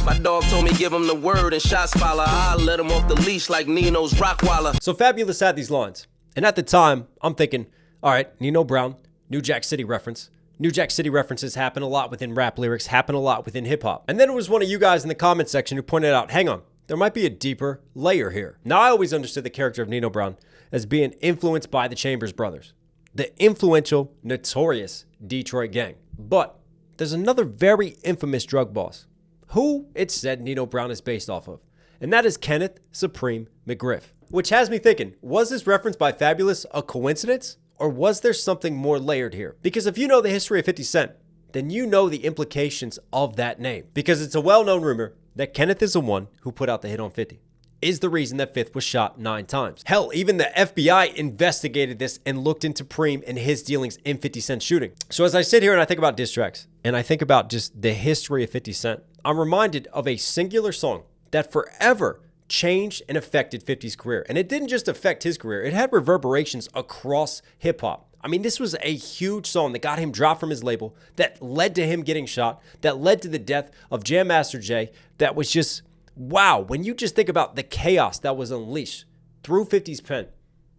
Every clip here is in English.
My dog told me give him the word and shots follow. I let him off the leash like Nino's Rockwaller. So Fabolous had these lines. And at the time, I'm thinking, all right, Nino Brown, New Jack City reference. New Jack City references happen a lot within rap lyrics, happen a lot within hip hop. And then it was one of you guys in the comment section who pointed out, hang on, there might be a deeper layer here. Now, I always understood the character of Nino Brown as being influenced by the Chambers Brothers, the influential, notorious Detroit gang. But there's another very infamous drug boss who it's said Nino Brown is based off of, and that is Kenneth Supreme McGriff. Which has me thinking, was this reference by Fabolous a coincidence? Or was there something more layered here? Because if you know the history of 50 Cent, then you know the implications of that name. Because it's a well-known rumor that Kenneth is the one who put out the hit on 50. Is the reason that 5th was shot 9 times. Hell, even the FBI investigated this and looked into Preem and his dealings in 50 Cent's shooting. So as I sit here and I think about diss tracks, and I think about just the history of 50 Cent, I'm reminded of a singular song that forever changed and affected 50's career. And it didn't just affect his career, it had reverberations across hip hop. I mean, this was a huge song that got him dropped from his label, that led to him getting shot, that led to the death of Jam Master Jay, that was just, wow. When you just think about the chaos that was unleashed through 50's pen,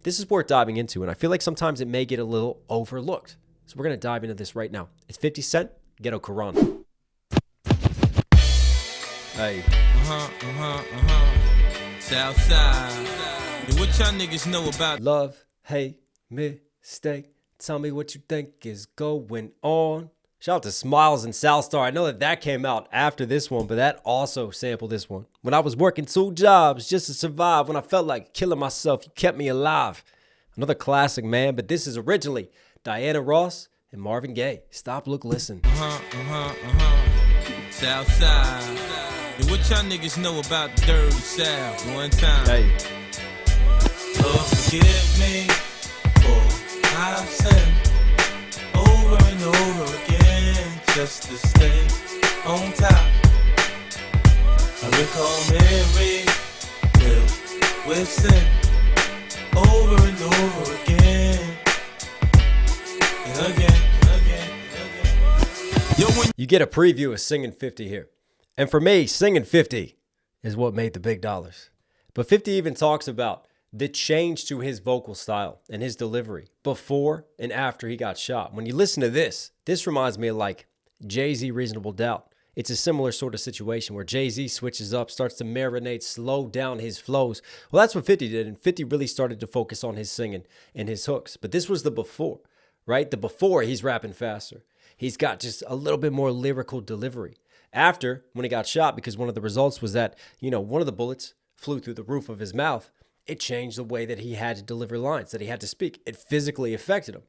this is worth diving into. And I feel like sometimes it may get a little overlooked. So we're going to dive into this right now. It's 50 Cent, Ghetto, Qu'ran. Hey. Southside. Yeah, what y'all niggas know about love, hate, mistake? Tell me what you think is going on. Shout out to Smiles and Southstar. I know that came out after this one, but that also sampled this one. When I was working 2 jobs just to survive, when I felt like killing myself, you kept me alive. Another classic, man, but this is originally Diana Ross and Marvin Gaye. Stop, look, listen. Southside. Yeah, what y'all niggas know about Dirty South? One time. Hey. Lord, forgive me for I've sinned over and over again just to stay on top. I recall Mary filled with sin over and over again and again and again and again. Yo, when You get a preview of Singing 50 here. And for me, Singing 50 is what made the big dollars. But 50 even talks about the change to his vocal style and his delivery before and after he got shot. When you listen to this reminds me of like Jay-Z Reasonable Doubt. It's a similar sort of situation where Jay-Z switches up, starts to marinate, slow down his flows. Well, that's what 50 did, and 50 really started to focus on his singing and his hooks. But this was the before, right? The before, he's rapping faster. He's got just a little bit more lyrical delivery. After, when he got shot, because one of the results was that, one of the bullets flew through the roof of his mouth, it changed the way that he had to deliver lines, that he had to speak. It physically affected him.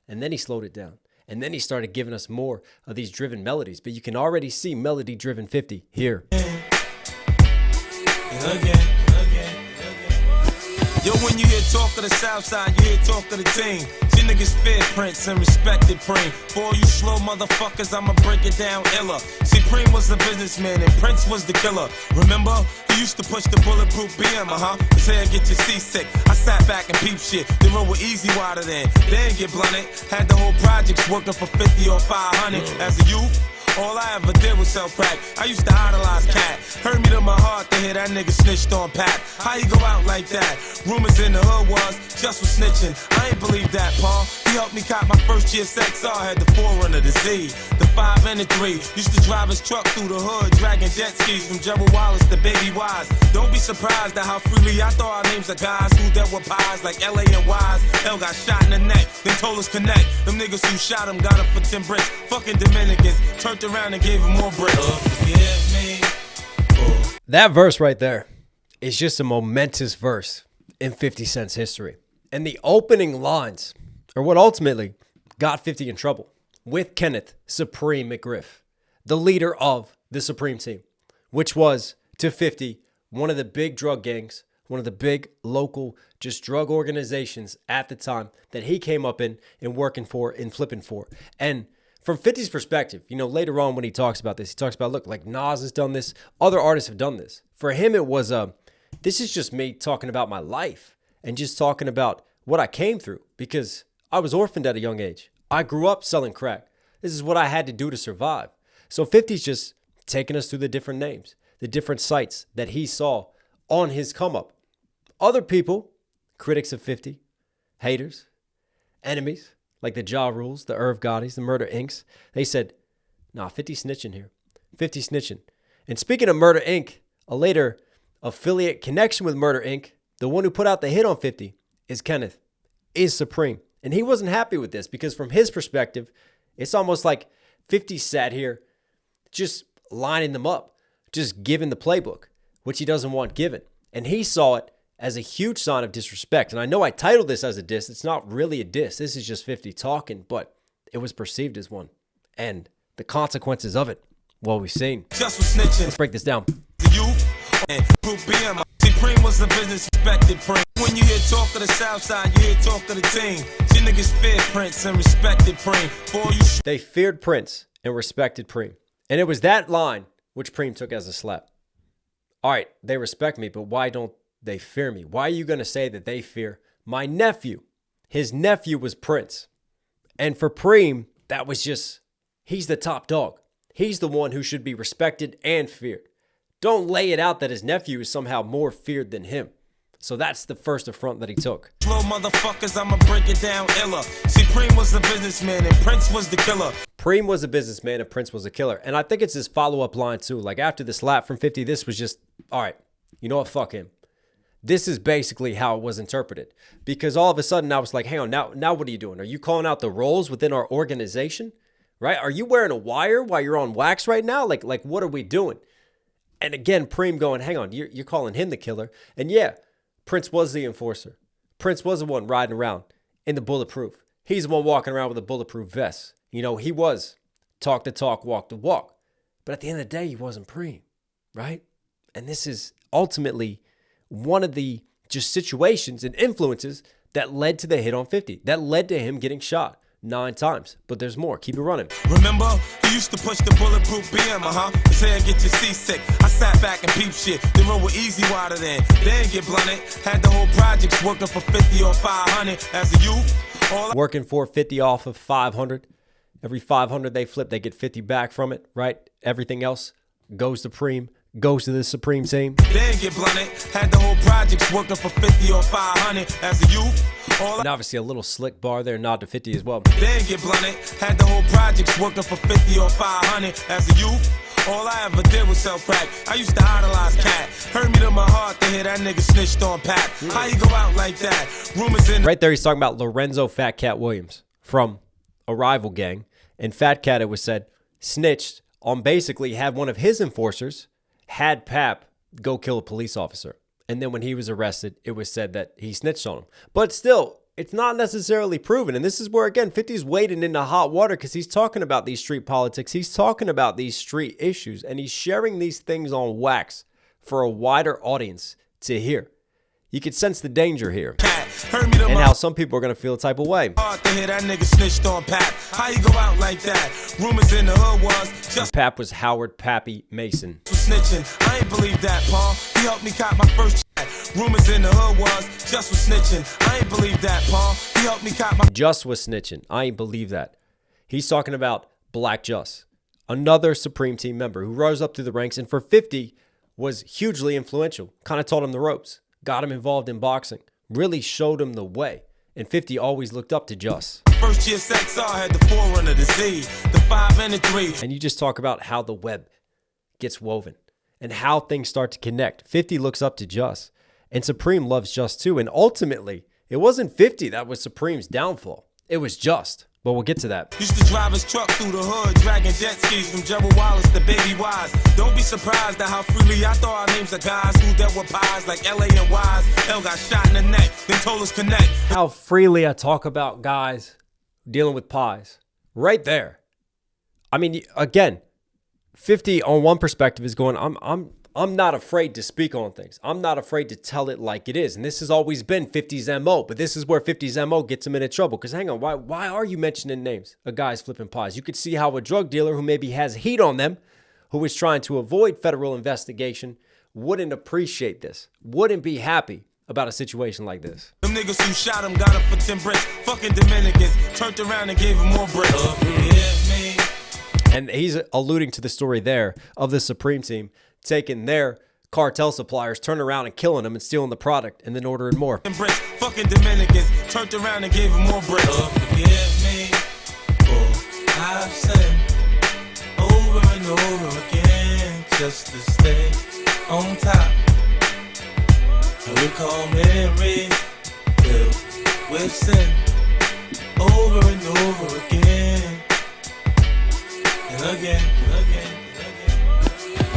And then he slowed it down. And then he started giving us more of these driven melodies. But you can already see melody-driven 50 here. Yo, when you hear talk of the Southside, you hear talk of the team. See niggas fear Prince and respected Preem. For all you slow motherfuckers, I'ma break it down iller. See, Preem was the businessman and Prince was the killer. Remember? He used to push the bulletproof BM, His hair get you seasick. I sat back and peep shit. The road was easy wider then. They ain't get blunted. Had the whole projects working for 50 or 500. As a youth, all I ever did was sell crack. I used to idolize Cat. Hurt me to my heart to hear that nigga snitched on Pat. How you go out like that? Rumors in the hood was just for snitching. I ain't believe that, Paul. He helped me cop my first GSXR. Had the 4Runner, the Z, the 5 and the 3. Used to drive his truck through the hood, dragging jet skis from Gerald Wallace to Baby Wise. Don't be surprised at how freely I throw our names of guys who dealt with pies like LA and Wise. L got shot in the neck, then told us connect. Them niggas who shot him got him for 10 bricks. Fucking Dominicans turned around and gave him more bricks. Forgive me. That verse right there is just a momentous verse in 50 Cent's history. And the opening lines are what ultimately got 50 in trouble with Kenneth Supreme McGriff, the leader of the Supreme Team, which was to 50 one of the big drug gangs, one of the big local just drug organizations at the time that he came up in and working for and flipping for. And from 50's perspective, later on when he talks about this, he talks about, look, like Nas has done this, other artists have done this. For him, it was, this is just me talking about my life and just talking about what I came through because I was orphaned at a young age. I grew up selling crack. This is what I had to do to survive. So 50's just taking us through the different names, the different sites that he saw on his come up. Other people, critics of 50, haters, enemies, like the Ja Rules, the Irv Gottis, the Murder Incs., they said, nah, 50 snitching here. 50 snitching. And speaking of Murder Inc., a later affiliate connection with Murder Inc., the one who put out the hit on 50 is Kenneth, is Supreme. And he wasn't happy with this because from his perspective, it's almost like 50 sat here just lining them up, just giving the playbook, which he doesn't want given. And he saw it as a huge sign of disrespect. And I know I titled this as a diss. It's not really a diss. This is just 50 talking, but it was perceived as one. And the consequences of it, well, we've seen. Just for snitching. Let's break this down. The youth and Group BM. Supreme was the business respected Prince. When you hear talk of the South Side, you hear talk of the team. You niggas feared Prince and respected Preem. For you they feared Prince and respected Preem. And it was that line which Preem took as a slap. All right, they respect me, but why don't they fear me? Why are you going to say that they fear my nephew? His nephew was Prince. And for Preem, that was just, he's the top dog. He's the one who should be respected and feared. Don't lay it out that his nephew is somehow more feared than him. So that's the first affront that he took. slow motherfuckers, I'ma break it down iller. See, Preem was the businessman and Prince was the killer. Preem was a businessman and Prince was a killer. And I think it's his follow-up line too. Like after the slap from 50, this was just, all right, you know what, fuck him. This is basically how it was interpreted. Because all of a sudden I was like, hang on, now what are you doing? Are you calling out the roles within our organization? Right? Are you wearing a wire while you're on wax right now? Like what are we doing? And again, Preem going, hang on, you're calling him the killer. And yeah, Prince was the enforcer. Prince was the one riding around in the bulletproof. He's the one walking around with a bulletproof vest. You know, he was talk the talk, walk the walk. But at the end of the day, he wasn't Preem, right? And this is ultimately one of the just situations and influences that led to the hit on 50, that led to him getting shot 9 times. But there's more. Keep it running. Remember, you used to push the bulletproof BM, Say I get you seasick. I sat back and peep shit. The road was easy water then. They didn't get blunted. Had the whole projects working for 50 or 500 as a youth. Working for 50 off of 500. Every 500 they flip, they get 50 back from it, right? Everything else goes to Preem, goes to the Supreme team. They didn't get blunted. Had the whole projects working for 50 or 500 as a youth. And obviously a little slick bar there, nod to 50 as well. They didn't get blunted. Had the whole projects working for 50 or 500 as a youth. All I ever did was sell crack. I used to idolize Cat. Hurt me to my heart to hear that nigga snitched on Pat. How you go out like that? Rumors in. Right there, he's talking about Lorenzo Fat Cat Williams from a rival gang. And Fat Cat, it was said, snitched on basically had one of his enforcers had Pap go kill a police officer. And then when he was arrested, it was said that he snitched on him. But still, it's not necessarily proven. And this is where, again, 50's wading into hot water because he's talking about these street politics. He's talking about these street issues. And he's sharing these things on wax for a wider audience to hear. You could sense the danger here. And how some people are going to feel a type of way. Hard to hear that nigga snitched on Pap. How you go out like that? Rumors in the hood was just Pap was Howard Pappy Mason. Snitching. I ain't believe that, Paul. He helped me cop my first chat. Rumors in the hood was just for snitching. I ain't believe that, Paul. He helped me cop my just was snitching. I ain't believe that. He's talking about Black Just, another Supreme Team member who rose up through the ranks and for 50 was hugely influential. Kind of taught him the ropes. Got him involved in boxing, really showed him the way. And 50 always looked up to Just. First year XR had the 4 under the Z, the 5 and the 3. And you just talk about how the web gets woven and how things start to connect. 50 looks up to Just, and Supreme loves Just too. And ultimately, it wasn't 50 that was Supreme's downfall. It was Just. But we'll get to that. Used to drive his truck through the hood, dragging jet skis from Gerald Wallace to Baby Wise. Don't be surprised at how freely I throw our names of guys who dealt with pies like LA and Wise. L got shot in the neck, then told us connect. How freely I talk about guys dealing with pies. Right there. I mean, again, 50 on one perspective is going, I'm not afraid to speak on things. I'm not afraid to tell it like it is. And this has always been 50's MO. But this is where 50's MO gets him into trouble. Because hang on, why are you mentioning names of guys flipping pies? You could see how a drug dealer who maybe has heat on them, who is trying to avoid federal investigation, wouldn't appreciate this, wouldn't be happy about a situation like this. Them niggas who shot him got him for 10 bricks. Fucking Dominicans turned around and gave him more bricks. And he's alluding to the story there of the Supreme team taking their cartel suppliers, turning around and killing them and stealing the product and then ordering more. Fucking Dominicans turned around and gave them more bricks. Lord, forgive me for I've sinned over and over again just to stay on top. I recall memories filled with sin over and over again and again and again.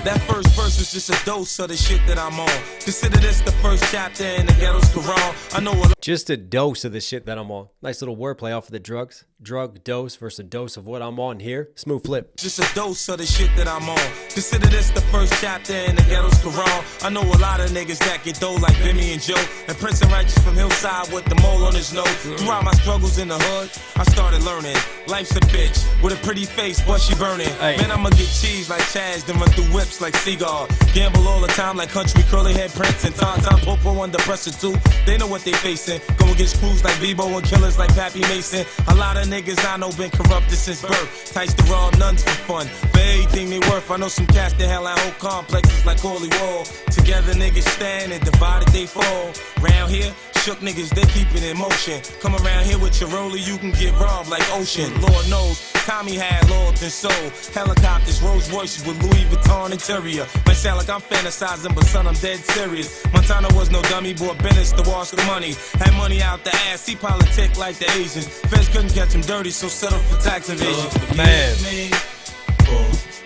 That first verse was just a dose of the shit that I'm on. Consider this the first chapter in the Ghetto's Qu'ran. I know a just a dose of the shit that I'm on. Nice little wordplay off of the drugs. Drug dose versus a dose of what I'm on here. Smooth flip. Just a dose of the shit that I'm on. Consider this the first chapter in the Ghetto's Qu'ran. I know a lot of niggas that get dough like Bimmy and Joe. And Prince and Righteous from Hillside with the mole on his nose. Throughout my struggles in the hood, I started learning. Life's a bitch with a pretty face, but she burning. Hey. Man, I'ma get cheese like Chaz, then run through whips like Seagull. Gamble all the time like country curly head Prince and Tom Popo under pressure too. They know what they facing. Go against crews like Bebo and killers like Pappy Mason. A lot of niggas I know been corrupted since birth. Tights to raw nuns for fun. For everything they worth, I know some cats that hell out whole complexes like Holy Wall. Together niggas stand and divided they fall. Round here, shook niggas, they keep it in motion. Come around here with your roller, you can get robbed like Ocean. Lord knows, Tommy had Lord and soul. Helicopters, Rolls Royces with Louis Vuitton interior. Might sound like I'm fantasizing, but son, I'm dead serious. Montana was no dummy, bought Bennett's to wash the money. Had money out the ass, he politic like the Asians. Feds couldn't catch him dirty, so settle for tax evasion. Man.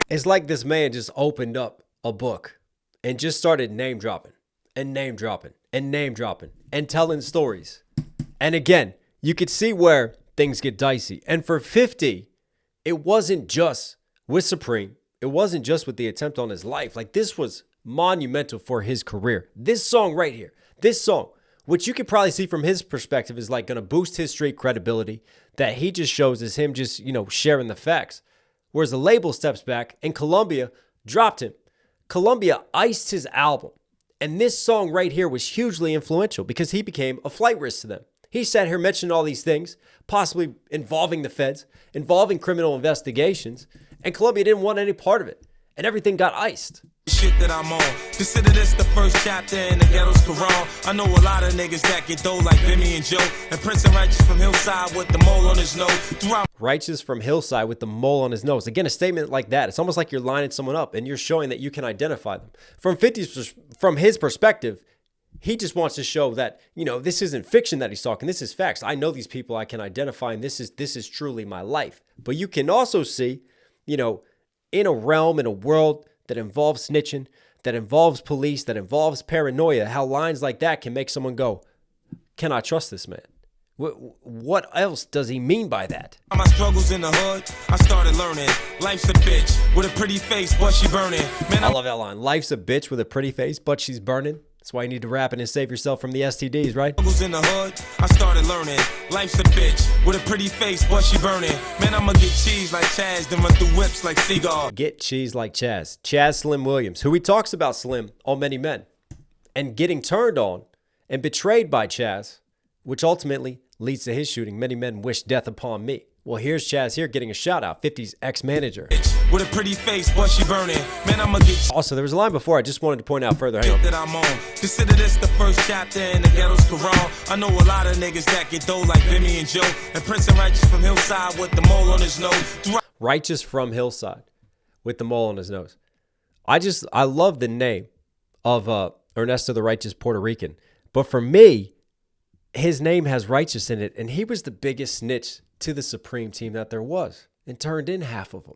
It's like this man just opened up a book and just started name dropping and name dropping and name dropping and telling stories. And again, you could see where things get dicey. And for 50, it wasn't just with Supreme. It wasn't just with the attempt on his life. Like, this was monumental for his career. This song right here, this song, which you could probably see from his perspective is like going to boost his street credibility, that he just shows as him just, sharing the facts. Whereas the label steps back and Columbia dropped him. Columbia iced his album. And this song right here was hugely influential because he became a flight risk to them. He sat here mentioning all these things, possibly involving the feds, involving criminal investigations, and Columbia didn't want any part of it. And everything got iced. Shit that I'm on. Consider this the first chapter in the Ghetto's Qu'ran. I know a lot of niggas that get dough like Bimmy and Joe. And Prince and Righteous from Hillside with the mole on his nose. Righteous from Hillside with the mole on his nose. Again, a statement like that, it's almost like you're lining someone up and you're showing that you can identify them. From his perspective, he just wants to show that, this isn't fiction that he's talking. This is facts. I know these people, I can identify, and this is truly my life. But you can also see, in a realm, in a world that involves snitching, that involves police, that involves paranoia, how lines like that can make someone go, can I trust this man? What else does he mean by that? My struggles in the hood, I started learning. Life's a bitch with a pretty face, but she burning. Man, I love that line. Life's a bitch with a pretty face, but she's burning. That's why you need to rap it and save yourself from the STDs, right? Struggles in the hood, I started learning. Life's a bitch with a pretty face, but she burning. Man, I'ma get cheese like Chaz, then run through whips like Seagull. Get cheese like Chaz. Chaz Slim Williams, who he talks about Slim on Many Men, and getting turned on and betrayed by Chaz, which ultimately leads to his shooting. Many men wish death upon me. Well, here's Chaz here getting a shout out, 50's ex-manager. With a pretty face, but she burning. Man, I'ma get. Also, there was a line before I just wanted to point out further. Hang on. That I'm on. Consider this the first chapter in the Ghetto's Qu'ran. I know a lot of niggas that get dough like Bimmy and Joe. And Prince and Righteous from Hillside with the mole on his nose. Righteous from Hillside with the mole on his nose. I love the name of Ernesto the Righteous Puerto Rican. But for me, his name has righteous in it, and he was the biggest snitch to the Supreme team that there was and turned in half of them.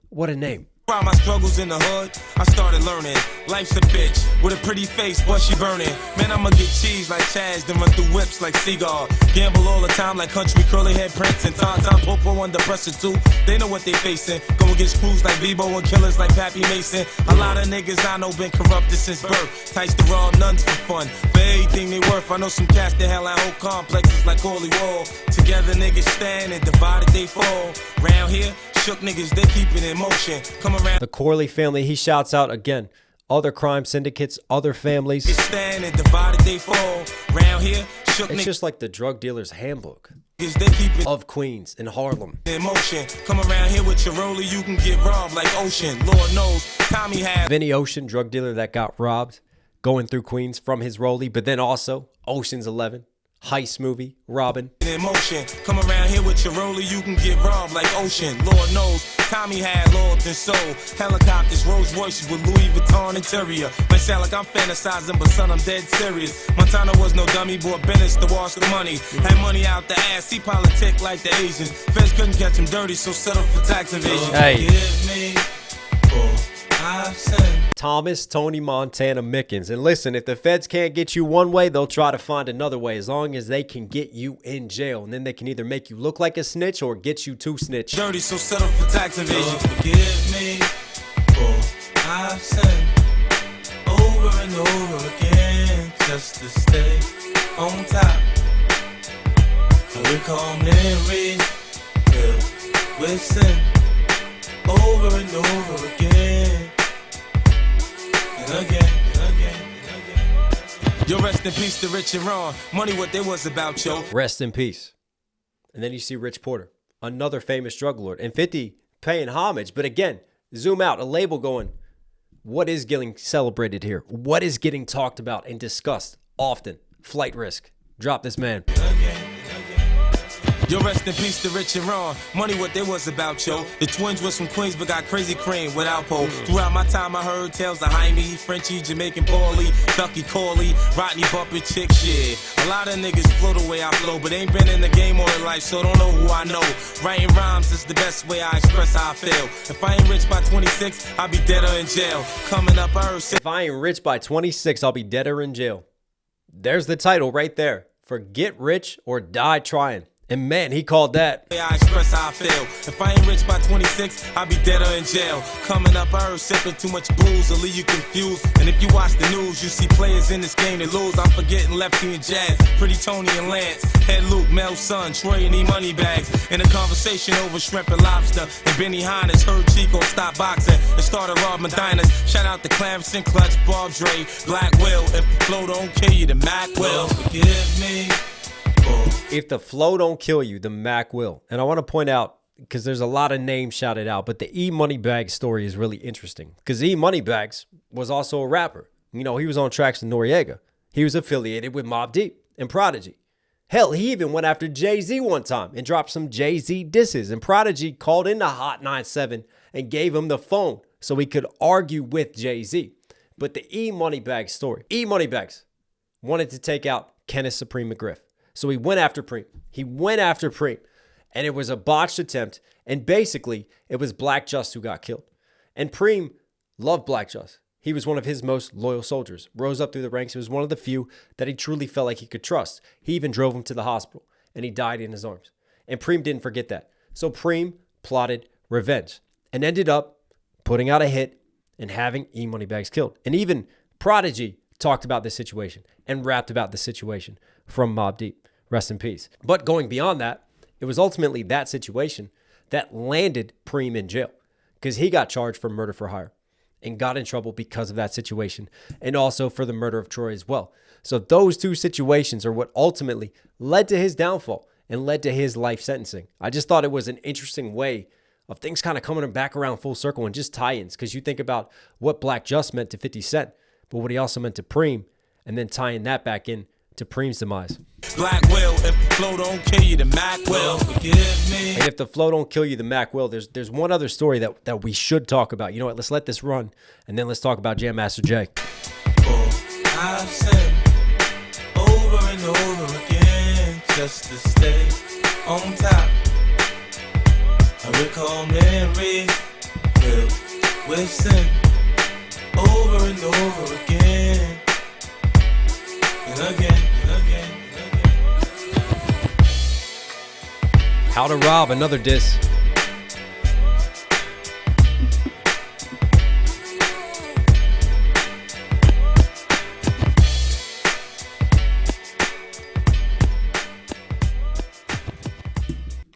What a name. Throughout my struggles in the hood, I started learning. Life's a bitch with a pretty face, but she burning. Man, I'ma get cheese like Chaz, then run through whips like Seagull. Gamble all the time like country curly head Prince and Tom Popo under pressure too. They know what they facing. Go against crews like Bebo and killers like Pappy Mason. A lot of niggas I know been corrupted since birth. Tights to raw nuns for fun. For everything they worth, I know some cats that hell out whole complexes like Holy Wall. Together niggas stand and divided they fall. Round here, shook niggas, they keep it in motion. Come around. The Corley family, he shouts out again other crime syndicates, other families. They stand and divided, they fall. Round here, shook It's niggas, just like the drug dealer's handbook they keep it of Queens and Harlem. in motion. Come around here with your roller, you can get robbed like Ocean. Lord knows, Tommy had Vinny Ocean, drug dealer that got robbed going through Queens from his rollie, but then also Ocean's 11, heist movie, Robin. in motion. Come around here with your roller, you can get robbed like Ocean. Lord knows, Tommy had Lord and soul. Helicopters, Rolls Royces with Louis Vuitton interior. Might sound like I'm fantasizing, but son, I'm dead serious. Montana was no dummy, bought Bennett's to wash the money. Had money out the ass, he politic like the Asians. Feds couldn't catch him dirty, so settle for tax evasion. Hey. Forgive me for I've sinned. Thomas Tony Montana Mickens. And listen, if the feds can't get you one way, they'll try to find another way as long as they can get you in jail. And then they can either make you look like a snitch or get you to snitch. Dirty, so settle for tax evasion. Forgive me for I've sinned over and over again, just to stay on top. I recall memories filled with sin over and over again, and again, and again, and again. Yo, rest in peace to Rich and Ron. Money what they was about, yo. Rest in peace. And then you see Rich Porter, another famous drug lord, and 50 paying homage. But again, zoom out, a label going, what is getting celebrated here? What is getting talked about and discussed often? Flight risk. Drop this man. Yo, rest in peace to Rich and Ron. Money what they was about, yo. The twins was from Queens but got crazy cream without pole. Throughout my time I heard tales of Jaime, Frenchie, Jamaican Paulie, Ducky Corley, Rodney Bumpet chick shit. A lot of niggas flow the way I flow, but ain't been in the game all their life, so don't know who I know. Writing rhymes is the best way I express how I feel. If I ain't rich by 26, I'll be dead or in jail. Coming up, I heard If I ain't rich by 26, I'll be dead or in jail. There's the title right there for Get Rich or Die Trying. And man, he called that. I express how I feel. If I ain't rich by 26, I'll be dead or in jail. Coming up, I heard sipping too much booze will leave you confused. And if you watch the news, you see players in this game that lose. I'm forgetting Lefty and Jazz, Pretty Tony and Lance, Head Luke, Mel Son, Troy and E Money Bags. In a conversation over shrimp and lobster, and Benny Hannes heard Chico stop boxing and started robbing diners. Shout out to Clarence and Clutch, Bob Dre, Black Will. If the flow don't kill you, the Mac will. Forgive me. If the flow don't kill you, the Mac will. And I want to point out, because there's a lot of names shouted out, but the E Moneybags story is really interesting. Because E Moneybags was also a rapper. You know, he was on tracks with Noriega. He was affiliated with Mobb Deep and Prodigy. Hell, he even went after Jay-Z one time and dropped some Jay-Z disses. And Prodigy called into Hot 97 and gave him the phone so he could argue with Jay-Z. But the E Moneybags story, E Moneybags wanted to take out Kenneth Supreme McGriff. So he went after Preem. And it was a botched attempt. And basically, it was Black Just who got killed. And Preem loved Black Just. He was one of his most loyal soldiers. Rose up through the ranks. He was one of the few that he truly felt like he could trust. He even drove him to the hospital. And he died in his arms. And Preem didn't forget that. So Preem plotted revenge. And ended up putting out a hit and having E Moneybags killed. And even Prodigy talked about this situation and rapped about the situation from Mobb Deep. Rest in peace. But going beyond that, it was ultimately that situation that landed Preem in jail because he got charged for murder for hire and got in trouble because of that situation and also for the murder of Troy as well. So those two situations are what ultimately led to his downfall and led to his life sentencing. I just thought it was an interesting way of things kind of coming back around full circle and just tie-ins because you think about what Black Just meant to 50 Cent, but what he also meant to Preem and then tying that back in to Preem's demise. Black will, if the flow don't kill you, the Mac will. Forgive me. And if the flow don't kill you, the Mac will. There's one other story that we should talk about. You know what? Let's let this run, and then let's talk about Jam Master Jay. I've said over and over again, just to stay on top. I recall memories filled with sin, over and over again, and again. How to Rob, another diss.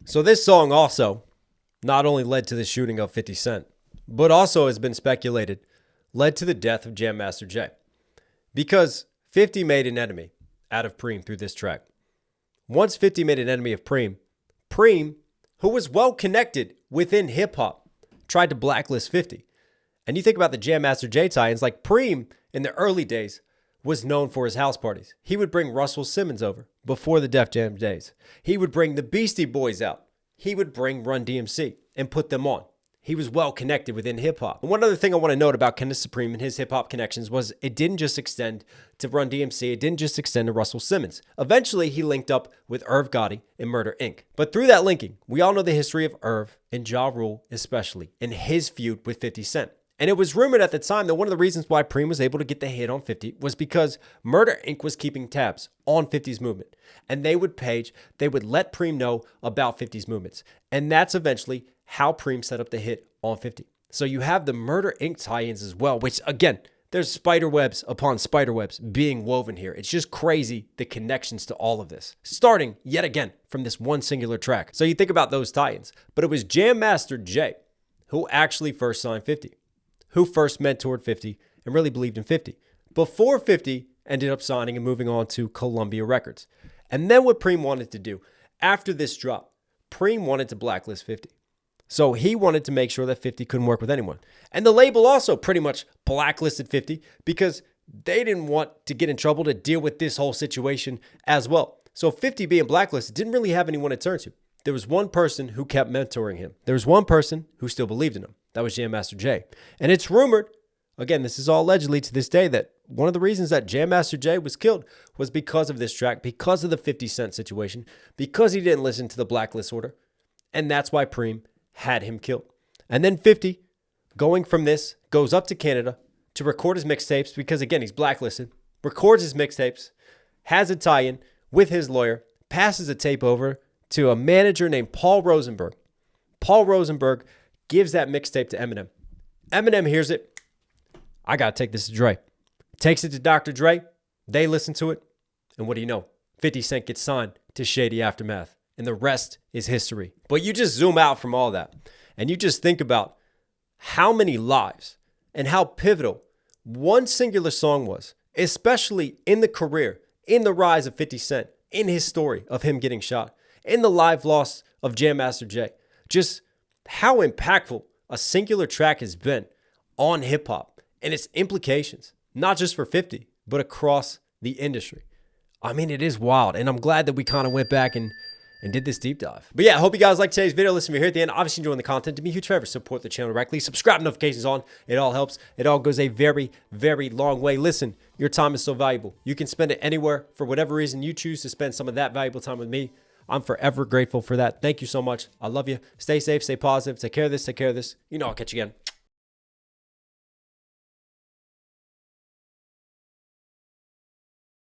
So this song also not only led to the shooting of 50 Cent, but also has been speculated led to the death of Jam Master Jay. Because 50 made an enemy out of Preem through this track. Once 50 made an enemy of Preem, who was well connected within hip hop, tried to blacklist 50. And you think about the Jam Master Jay tie-ins, like Preem in the early days was known for his house parties. He would bring Russell Simmons over before the Def Jam days. He would bring the Beastie Boys out. He would bring Run DMC and put them on. He was well connected within hip hop. And one other thing I want to note about Kenneth Supreme and his hip hop connections was it didn't just extend to Run DMC. It didn't just extend to Russell Simmons. Eventually, he linked up with Irv Gotti and Murder Inc. But through that linking, we all know the history of Irv and Ja Rule, especially, and his feud with 50 Cent. And it was rumored at the time that one of the reasons why Preem was able to get the hit on 50 was because Murder Inc. was keeping tabs on 50's movement. And they would let Preem know about 50's movements. And that's eventually how Preem set up the hit on 50. So you have the Murder Inc. tie-ins as well, which again, there's spider webs upon spider webs being woven here. It's just crazy, the connections to all of this. Starting yet again from this one singular track. So you think about those tie-ins, but it was Jam Master Jay who actually first signed 50. Who first mentored 50 and really believed in 50 before 50 ended up signing and moving on to Columbia Records. And then what Preem wanted to do after this drop, Preem wanted to blacklist 50. So he wanted to make sure that 50 couldn't work with anyone. And the label also pretty much blacklisted 50 because they didn't want to get in trouble to deal with this whole situation as well. So 50 being blacklisted didn't really have anyone to turn to. There was one person who kept mentoring him. There was one person who still believed in him. That was Jam Master Jay. And it's rumored, again, this is all allegedly to this day, that one of the reasons that Jam Master Jay was killed was because of this track, because of the 50 Cent situation, because he didn't listen to the blacklist order. And that's why Preem had him killed. And then 50, going from this, goes up to Canada to record his mixtapes because, again, he's blacklisted, records his mixtapes, has a tie-in with his lawyer, passes a tape over to a manager named Paul Rosenberg. Paul Rosenberg gives that mixtape to Eminem. Eminem hears it. I got to take this to Dre. Takes it to Dr. Dre. They listen to it. And what do you know? 50 Cent gets signed to Shady Aftermath. And the rest is history. But you just zoom out from all that. And you just think about how many lives and how pivotal one singular song was. Especially in the career, in the rise of 50 Cent. In his story of him getting shot. In the live loss of Jam Master Jay. Just how impactful a singular track has been on hip hop and its implications, not just for 50, but across the industry. I mean, it is wild. And I'm glad that we kind of went back and did this deep dive. But yeah, I hope you guys liked today's video. Listen, if you're here at the end, obviously enjoying the content. Do me a huge favor, support the channel directly. Subscribe, notifications on. It all helps. It all goes a very, very long way. Listen, your time is so valuable. You can spend it anywhere for whatever reason you choose to spend some of that valuable time with me. I'm forever grateful for that. Thank you so much. I love you. Stay safe, stay positive. Take care of this, take care of this. You know I'll catch you again.